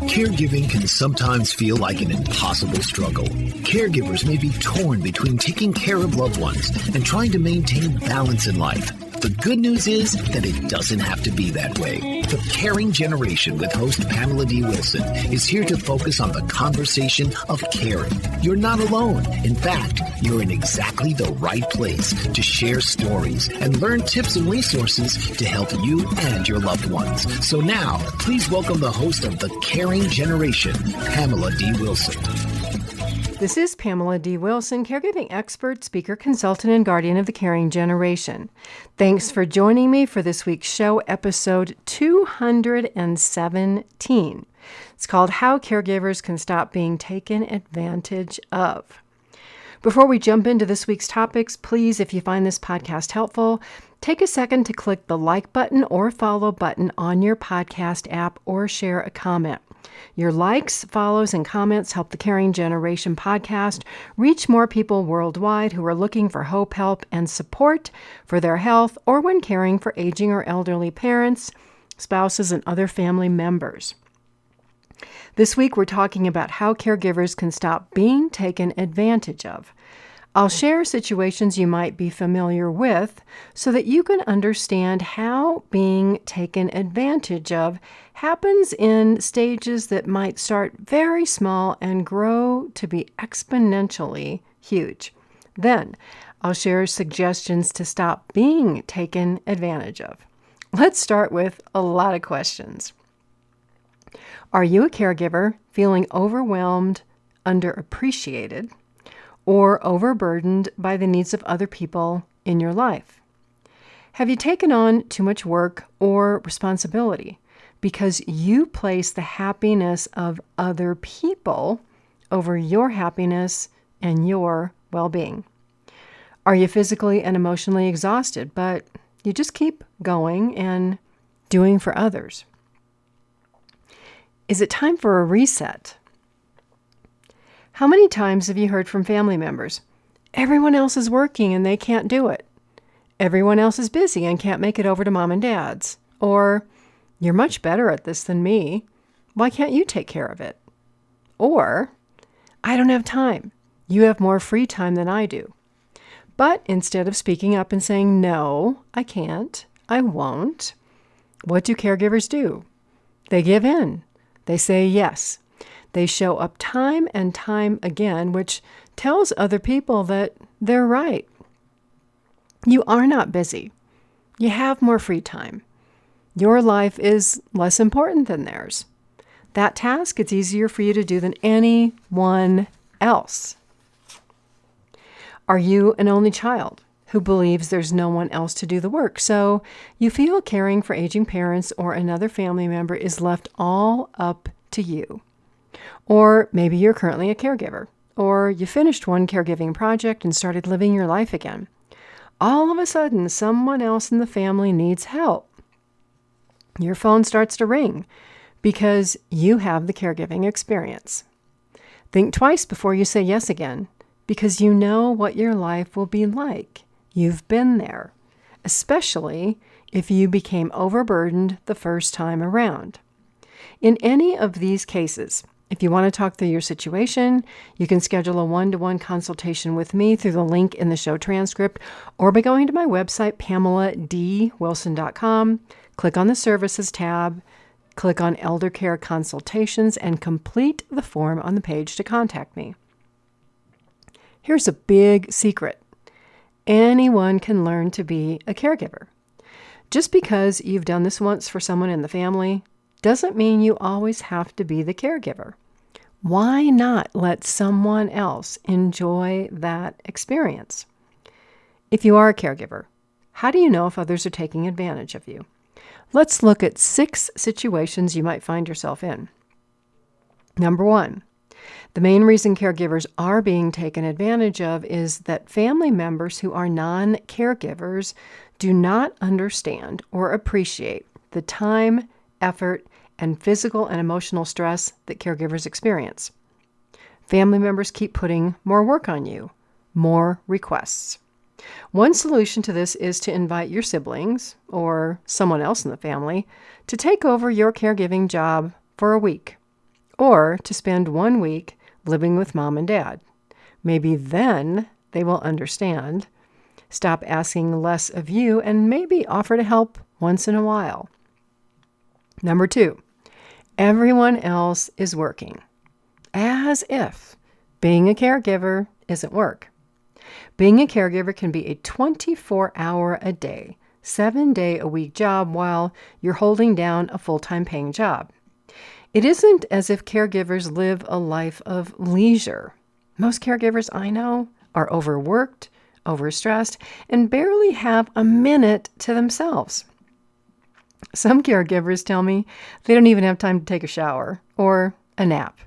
Caregiving can sometimes feel like an impossible struggle. Caregivers may be torn between taking care of loved ones and trying to maintain balance in life. The good news is that it doesn't have to be that way. The Caring Generation with host Pamela D Wilson is here to focus on the conversation of caring. You're not alone. In fact, you're in exactly the right place to share stories and learn tips and resources to help you and your loved ones. So now, please welcome the host of The Caring Generation, Pamela D Wilson. This is Pamela D. Wilson, caregiving expert, speaker, consultant, and guardian of the Caring Generation. Thanks for joining me for this week's show, episode 217. It's called How Caregivers Can Stop Being Taken Advantage of. Before we jump into this week's topics, please, if you find this podcast helpful, take a second to click the like button or follow button on your podcast app or share a comment. Your likes, follows, and comments help the Caring Generation podcast reach more people worldwide who are looking for hope, help, and support for their health or when caring for aging or elderly parents, spouses, and other family members. This week, we're talking about how caregivers can stop being taken advantage of. I'll share situations you might be familiar with so that you can understand how being taken advantage of happens in stages that might start very small and grow to be exponentially huge. Then, I'll share suggestions to stop being taken advantage of. Let's start with a lot of questions. Are you a caregiver feeling overwhelmed, underappreciated, or overburdened by the needs of other people in your life? Have you taken on too much work or responsibility because you place the happiness of other people over your happiness and your well-being? Are you physically and emotionally exhausted, but you just keep going and doing for others? Is it time for a reset? How many times have you heard from family members, everyone else is working and they can't do it? Everyone else is busy and can't make it over to mom and dad's. Or, you're much better at this than me. Why can't you take care of it? Or, I don't have time. You have more free time than I do. But instead of speaking up and saying, no, I can't, I won't, what do caregivers do? They give in. They say yes. They show up time and time again, which tells other people that they're right. You are not busy. You have more free time. Your life is less important than theirs. That task is easier for you to do than anyone else. Are you an only child who believes there's no one else to do the work? So you feel caring for aging parents or another family member is left all up to you. Or maybe you're currently a caregiver, or you finished one caregiving project and started living your life again. All of a sudden, someone else in the family needs help. Your phone starts to ring because you have the caregiving experience. Think twice before you say yes again, because you know what your life will be like. You've been there, especially if you became overburdened the first time around. In any of these cases, if you want to talk through your situation, you can schedule a one-to-one consultation with me through the link in the show transcript or by going to my website, PamelaDWilson.com, click on the Services tab, click on Elder Care Consultations, and complete the form on the page to contact me. Here's a big secret. Anyone can learn to be a caregiver. Just because you've done this once for someone in the family doesn't mean you always have to be the caregiver. Why not let someone else enjoy that experience? If you are a caregiver, how do you know if others are taking advantage of you? Let's look at 6 situations you might find yourself in. Number 1, the main reason caregivers are being taken advantage of is that family members who are non-caregivers do not understand or appreciate the time, effort, and physical and emotional stress that caregivers experience. Family members keep putting more work on you, more requests. One solution to this is to invite your siblings or someone else in the family to take over your caregiving job for a week, or to spend 1 week living with mom and dad. Maybe then they will understand, stop asking less of you, and maybe offer to help once in a while. Number 2, everyone else is working, as if being a caregiver isn't work. Being a caregiver can be a 24-hour-a-day, 7-day-a-week job while you're holding down a full-time paying job. It isn't as if caregivers live a life of leisure. Most caregivers I know are overworked, overstressed, and barely have a minute to themselves. Some caregivers tell me they don't even have time to take a shower or a nap.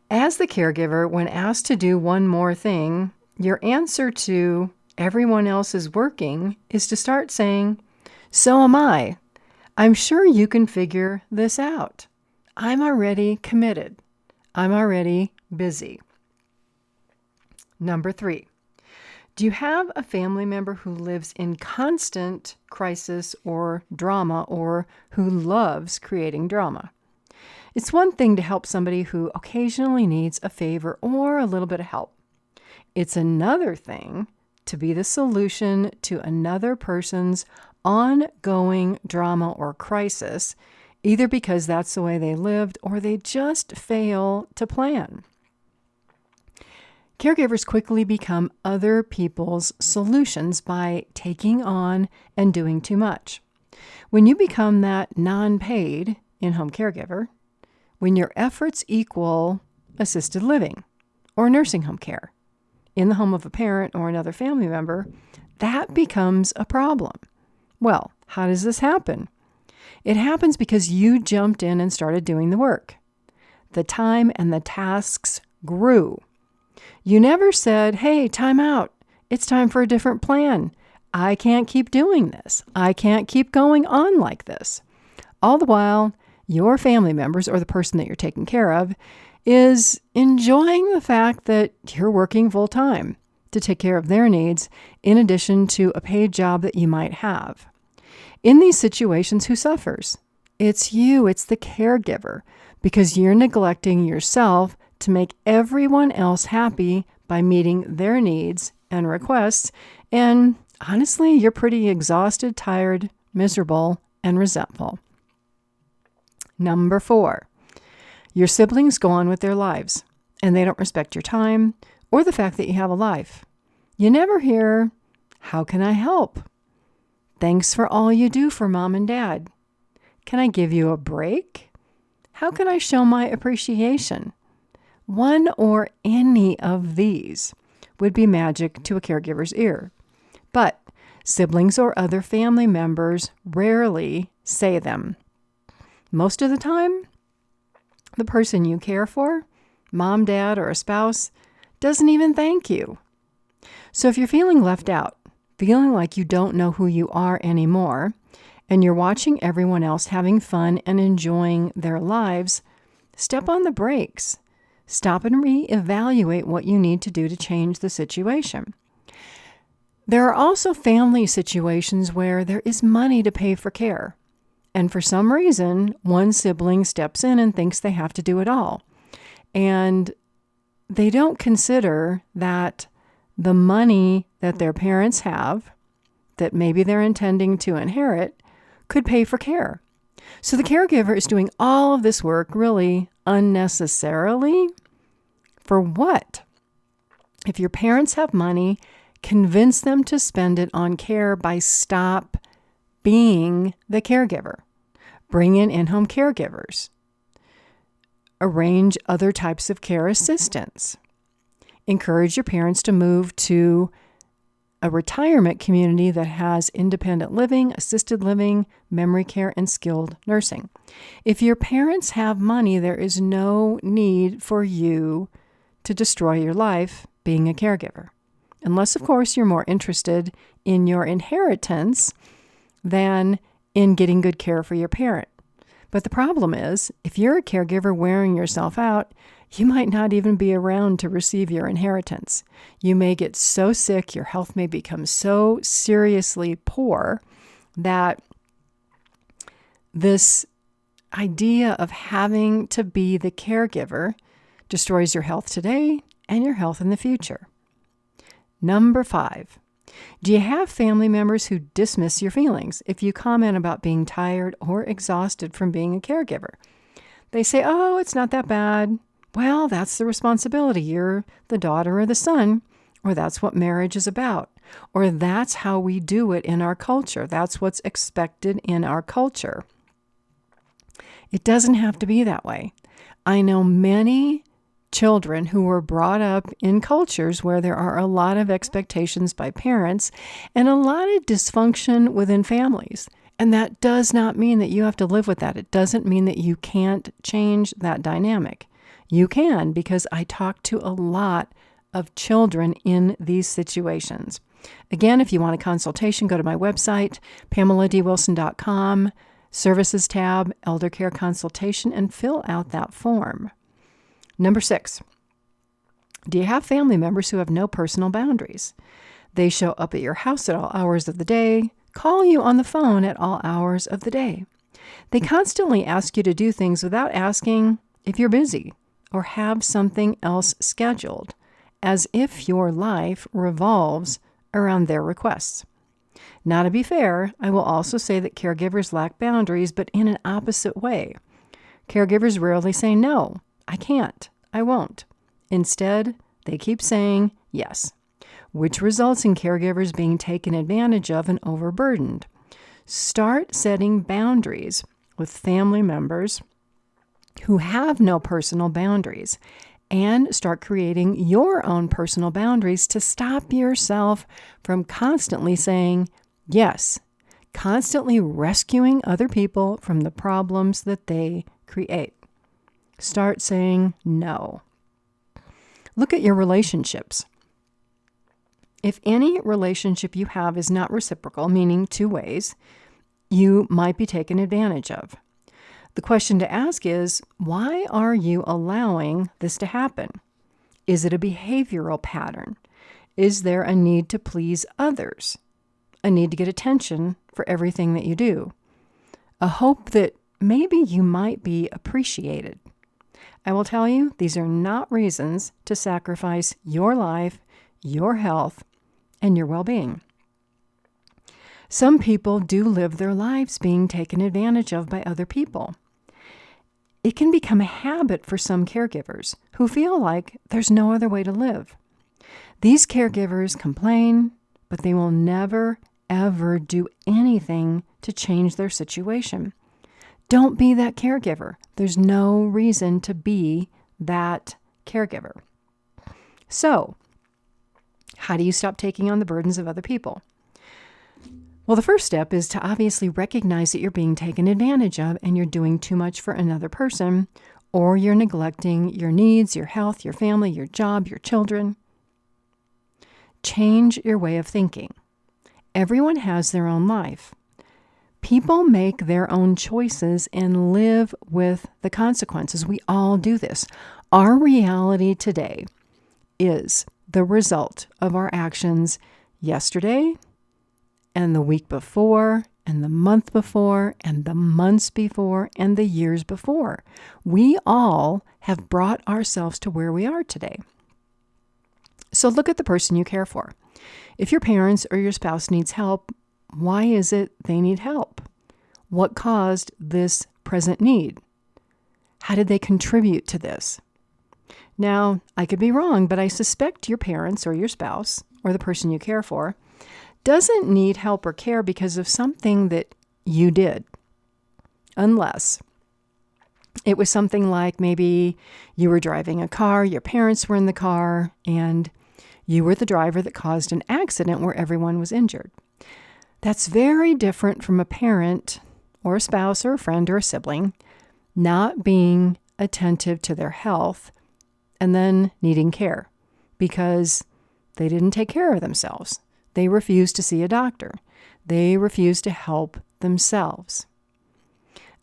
As the caregiver, when asked to do one more thing, your answer to everyone else is working is to start saying, "So am I. I'm sure you can figure this out. I'm already committed. I'm already busy." Number 3, do you have a family member who lives in constant crisis or drama, or who loves creating drama? It's one thing to help somebody who occasionally needs a favor or a little bit of help. It's another thing to be the solution to another person's ongoing drama or crisis, either because that's the way they lived or they just fail to plan. Caregivers quickly become other people's solutions by taking on and doing too much. When you become that non-paid in-home caregiver, when your efforts equal assisted living or nursing home care in the home of a parent or another family member, that becomes a problem. Well, how does this happen? It happens because you jumped in and started doing the work. The time and the tasks grew. You never said, "Hey, time out. It's time for a different plan. I can't keep doing this. I can't keep going on like this." All the while, your family members or the person that you're taking care of is enjoying the fact that you're working full time to take care of their needs in addition to a paid job that you might have. In these situations, who suffers? It's you, it's the caregiver, because you're neglecting yourself to make everyone else happy by meeting their needs and requests. And honestly, you're pretty exhausted, tired, miserable, and resentful. Number 4, your siblings go on with their lives, and they don't respect your time or the fact that you have a life. You never hear, "How can I help? Thanks for all you do for mom and dad. Can I give you a break? How can I show my appreciation?" One or any of these would be magic to a caregiver's ear. But siblings or other family members rarely say them. Most of the time, the person you care for, mom, dad, or a spouse, doesn't even thank you. So if you're feeling left out, feeling like you don't know who you are anymore, and you're watching everyone else having fun and enjoying their lives, step on the brakes. Stop and reevaluate what you need to do to change the situation. There are also family situations where there is money to pay for care. And for some reason, one sibling steps in and thinks they have to do it all. And they don't consider that the money that their parents have, that maybe they're intending to inherit, could pay for care. So the caregiver is doing all of this work really unnecessarily. For what? If your parents have money, convince them to spend it on care by stop being the caregiver. Bring in-home caregivers. Arrange other types of care assistance. Encourage your parents to move to a retirement community that has independent living, assisted living, memory care, and skilled nursing. If your parents have money, there is no need for you to destroy your life being a caregiver. Unless, of course, you're more interested in your inheritance than in getting good care for your parent. But the problem is, if you're a caregiver wearing yourself out, you might not even be around to receive your inheritance. You may get so sick, your health may become so seriously poor that this idea of having to be the caregiver destroys your health today and your health in the future. Number 5, do you have family members who dismiss your feelings if you comment about being tired or exhausted from being a caregiver? They say, oh, it's not that bad. Well, that's the responsibility. You're the daughter or the son, or that's what marriage is about, or that's how we do it in our culture. That's what's expected in our culture. It doesn't have to be that way. I know many children who were brought up in cultures where there are a lot of expectations by parents and a lot of dysfunction within families. And that does not mean that you have to live with that. It doesn't mean that you can't change that dynamic. You can, because I talk to a lot of children in these situations. Again, if you want a consultation, go to my website, PamelaDWilson.com, Services tab, Elder Care Consultation, and fill out that form. Number 6, do you have family members who have no personal boundaries? They show up at your house at all hours of the day, call you on the phone at all hours of the day. They constantly ask you to do things without asking if you're busy or have something else scheduled, as if your life revolves around their requests. Now, to be fair, I will also say that caregivers lack boundaries, but in an opposite way. Caregivers rarely say, no, I can't, I won't. Instead, they keep saying yes, which results in caregivers being taken advantage of and overburdened. Start setting boundaries with family members who have no personal boundaries, and start creating your own personal boundaries to stop yourself from constantly saying yes, constantly rescuing other people from the problems that they create. Start saying no. Look at your relationships. If any relationship you have is not reciprocal, meaning 2 ways, you might be taken advantage of. The question to ask is, why are you allowing this to happen? Is it a behavioral pattern? Is there a need to please others? A need to get attention for everything that you do? A hope that maybe you might be appreciated? I will tell you, these are not reasons to sacrifice your life, your health, and your well-being. Some people do live their lives being taken advantage of by other people. It can become a habit for some caregivers who feel like there's no other way to live. These caregivers complain, but they will never, ever do anything to change their situation. Don't be that caregiver. There's no reason to be that caregiver. So, how do you stop taking on the burdens of other people? Well, the first step is to obviously recognize that you're being taken advantage of and you're doing too much for another person, or you're neglecting your needs, your health, your family, your job, your children. Change your way of thinking. Everyone has their own life. People make their own choices and live with the consequences. We all do this. Our reality today is the result of our actions yesterday, and the week before, and the month before, and the months before, and the years before. We all have brought ourselves to where we are today. So look at the person you care for. If your parents or your spouse needs help, why is it they need help? What caused this present need? How did they contribute to this? Now, I could be wrong, but I suspect your parents or your spouse or the person you care for doesn't need help or care because of something that you did, unless it was something like maybe you were driving a car, your parents were in the car, and you were the driver that caused an accident where everyone was injured. That's very different from a parent or a spouse or a friend or a sibling not being attentive to their health and then needing care because they didn't take care of themselves. They refused to see a doctor. They refused to help themselves.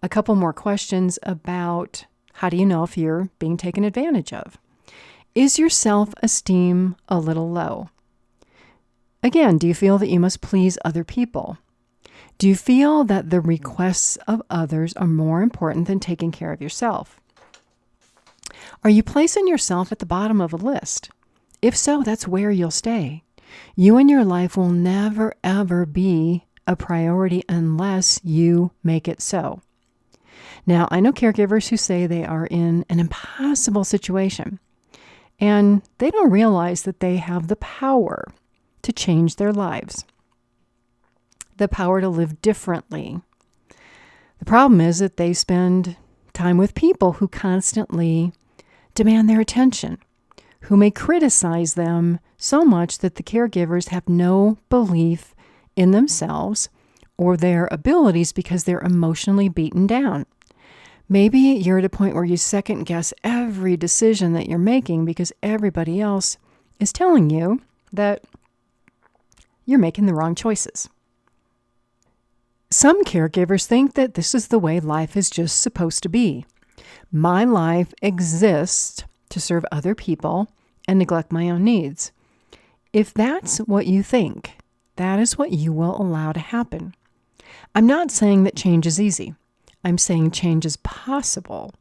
A couple more questions about how do you know if you're being taken advantage of? Is your self-esteem a little low? Again, do you feel that you must please other people? Do you feel that the requests of others are more important than taking care of yourself? Are you placing yourself at the bottom of a list? If so, that's where you'll stay. You and your life will never, ever be a priority unless you make it so. Now, I know caregivers who say they are in an impossible situation, and they don't realize that they have the power to change their lives, the power to live differently. The problem is that they spend time with people who constantly demand their attention, who may criticize them so much that the caregivers have no belief in themselves or their abilities because they're emotionally beaten down. Maybe you're at a point where you second guess every decision that you're making because everybody else is telling you that you're making the wrong choices. Some caregivers think that this is the way life is just supposed to be. My life exists to serve other people and neglect my own needs. If that's what you think, that is what you will allow to happen. I'm not saying that change is easy. I'm saying change is possible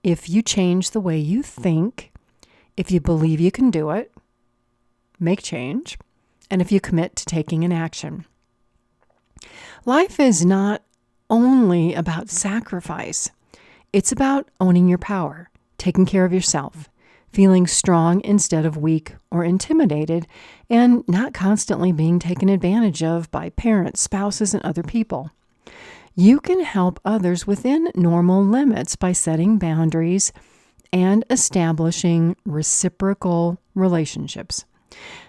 if you change the way you think, if you believe you can do it, make change, and if you commit to taking an action. Life is not only about sacrifice. It's about owning your power, taking care of yourself, feeling strong instead of weak or intimidated, and not constantly being taken advantage of by parents, spouses, and other people. You can help others within normal limits by setting boundaries and establishing reciprocal relationships.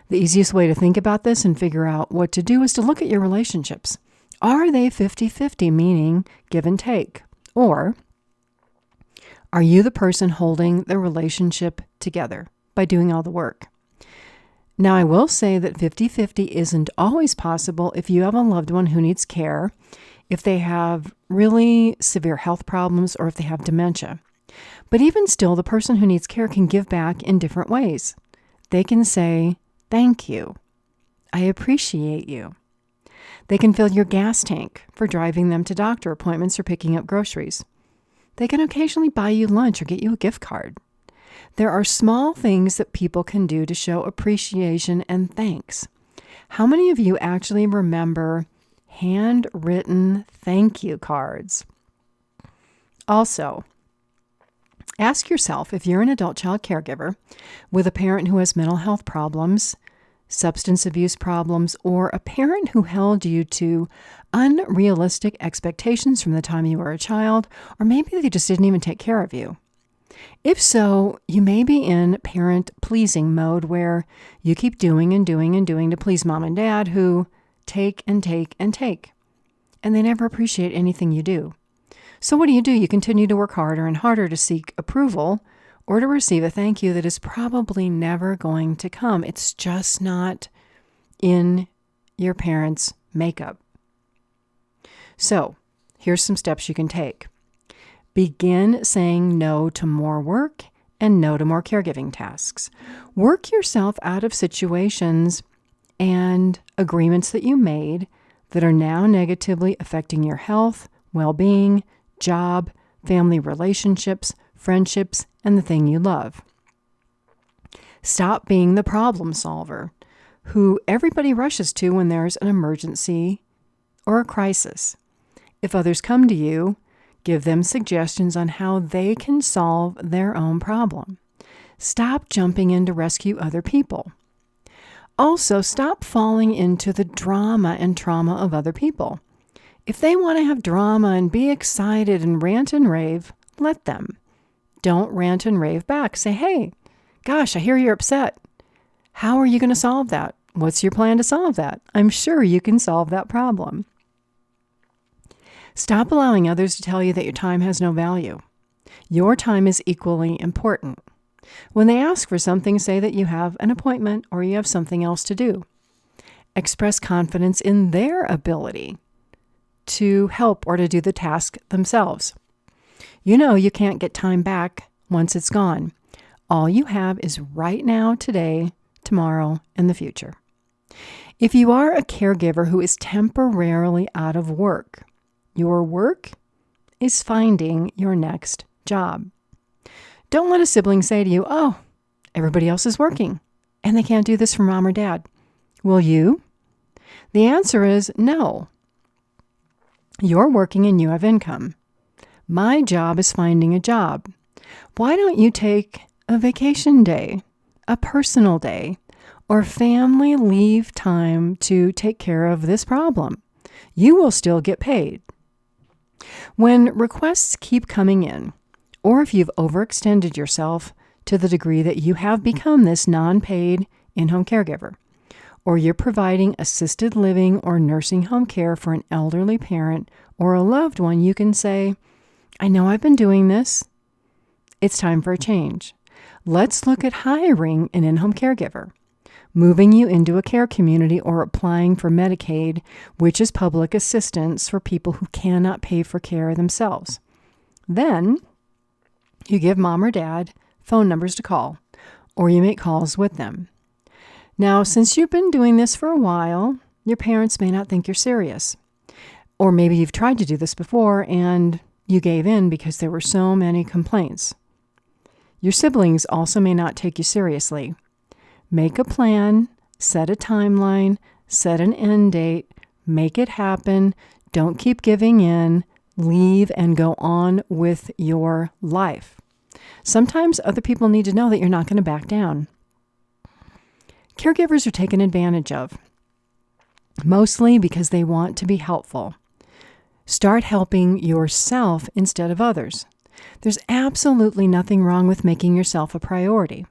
The easiest way to think about this and figure out what to do is to look at your relationships. Are they 50-50, meaning give and take? Or are you the person holding the relationship together by doing all the work? Now, I will say that 50-50 isn't always possible if you have a loved one who needs care, if they have really severe health problems, or if they have dementia. But even still, the person who needs care can give back in different ways. They can say, "Thank you. I appreciate you." They can fill your gas tank for driving them to doctor appointments or picking up groceries. They can occasionally buy you lunch or get you a gift card. There are small things that people can do to show appreciation and thanks. How many of you actually remember handwritten thank you cards? Also, ask yourself if you're an adult child caregiver with a parent who has mental health problems, substance abuse problems, or a parent who held you to unrealistic expectations from the time you were a child, or maybe they just didn't even take care of you. If so, you may be in parent-pleasing mode where you keep doing and doing and doing to please mom and dad who take and take and take, and they never appreciate anything you do. So what do? You continue to work harder and harder to seek approval or to receive a thank you that is probably never going to come. It's just not in your parents' makeup. So here's some steps you can take. Begin saying no to more work and no to more caregiving tasks. Work yourself out of situations and agreements that you made that are now negatively affecting your health, well-being, job, family relationships, friendships, and the thing you love. Stop being the problem solver who everybody rushes to when there's an emergency or a crisis. If others come to you, give them suggestions on how they can solve their own problem. Stop jumping in to rescue other people. Also, stop falling into the drama and trauma of other people. If they want to have drama and be excited and rant and rave, let them. Don't rant and rave back. Say, "Hey, gosh, I hear you're upset. How are you going to solve that? What's your plan to solve that? I'm sure you can solve that problem." Stop allowing others to tell you that your time has no value. Your time is equally important. When they ask for something, say that you have an appointment or you have something else to do. Express confidence in their ability to help or to do the task themselves. You know you can't get time back once it's gone. All you have is right now, today, tomorrow, and the future. If you are a caregiver who is temporarily out of work, your work is finding your next job. Don't let a sibling say to you, "Oh, everybody else is working, and they can't do this for mom or dad. Will you?" The answer is no. You're working and you have income. My job is finding a job. Why don't you take a vacation day, a personal day, or family leave time to take care of this problem? You will still get paid. When requests keep coming in, or if you've overextended yourself to the degree that you have become this non-paid in-home caregiver, or you're providing assisted living or nursing home care for an elderly parent or a loved one, you can say, "I know I've been doing this. It's time for a change. Let's look at hiring an in-home caregiver, moving you into a care community, or applying for Medicaid, which is public assistance for people who cannot pay for care themselves." Then you give mom or dad phone numbers to call, or you make calls with them. Now, since you've been doing this for a while, your parents may not think you're serious. Or maybe you've tried to do this before and you gave in because there were so many complaints. Your siblings also may not take you seriously. Make a plan, set a timeline, set an end date, make it happen, don't keep giving in, leave and go on with your life. Sometimes other people need to know that you're not going to back down. Caregivers are taken advantage of, mostly because they want to be helpful. Start helping yourself instead of others. There's absolutely nothing wrong with making yourself a priority.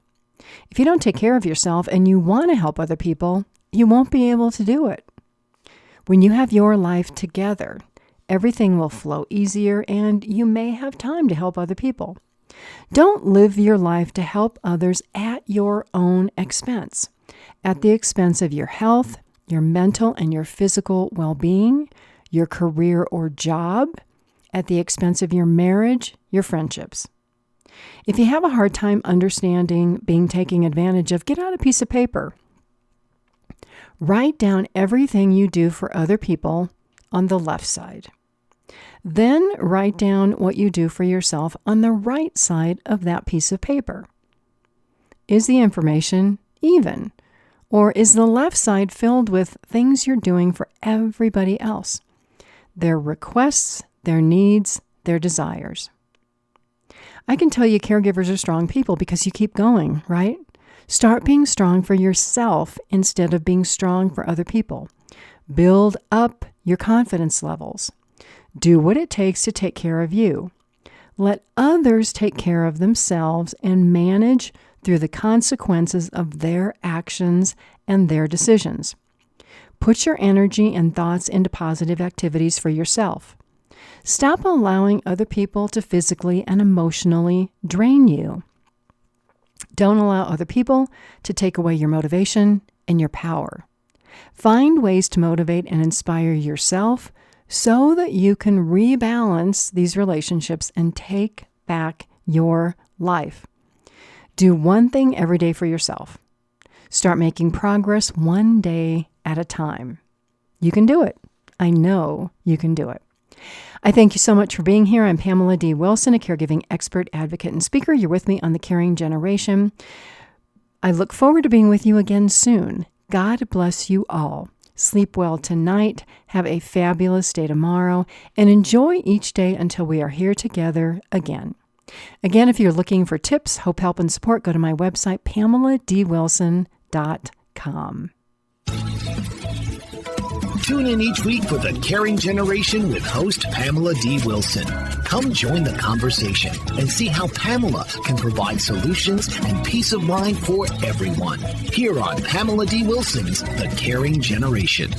If you don't take care of yourself and you want to help other people, you won't be able to do it. When you have your life together, everything will flow easier and you may have time to help other people. Don't live your life to help others at your own expense, at the expense of your health, your mental and your physical well-being, your career or job, at the expense of your marriage, your friendships. If you have a hard time understanding being taken advantage of, get out a piece of paper. Write down everything you do for other people on the left side. Then write down what you do for yourself on the right side of that piece of paper. Is the information even? Or is the left side filled with things you're doing for everybody else? Their requests, their needs, their desires. I can tell you caregivers are strong people because you keep going, right? Start being strong for yourself instead of being strong for other people. Build up your confidence levels. Do what it takes to take care of you. Let others take care of themselves and manage through the consequences of their actions and their decisions. Put your energy and thoughts into positive activities for yourself. Stop allowing other people to physically and emotionally drain you. Don't allow other people to take away your motivation and your power. Find ways to motivate and inspire yourself so that you can rebalance these relationships and take back your life. Do one thing every day for yourself. Start making progress one day at a time. You can do it. I know you can do it. I thank you so much for being here. I'm Pamela D Wilson, a caregiving expert, advocate, and speaker. You're with me on The Caring Generation. I look forward to being with you again soon. God bless you all. Sleep well tonight, have a fabulous day tomorrow, and enjoy each day until we are here together again. Again, if you're looking for tips, hope, help, and support, go to my website, PamelaDWilson.com. Tune in each week for The Caring Generation with host Pamela D. Wilson. Come join the conversation and see how Pamela can provide solutions and peace of mind for everyone. Here on Pamela D. Wilson's The Caring Generation.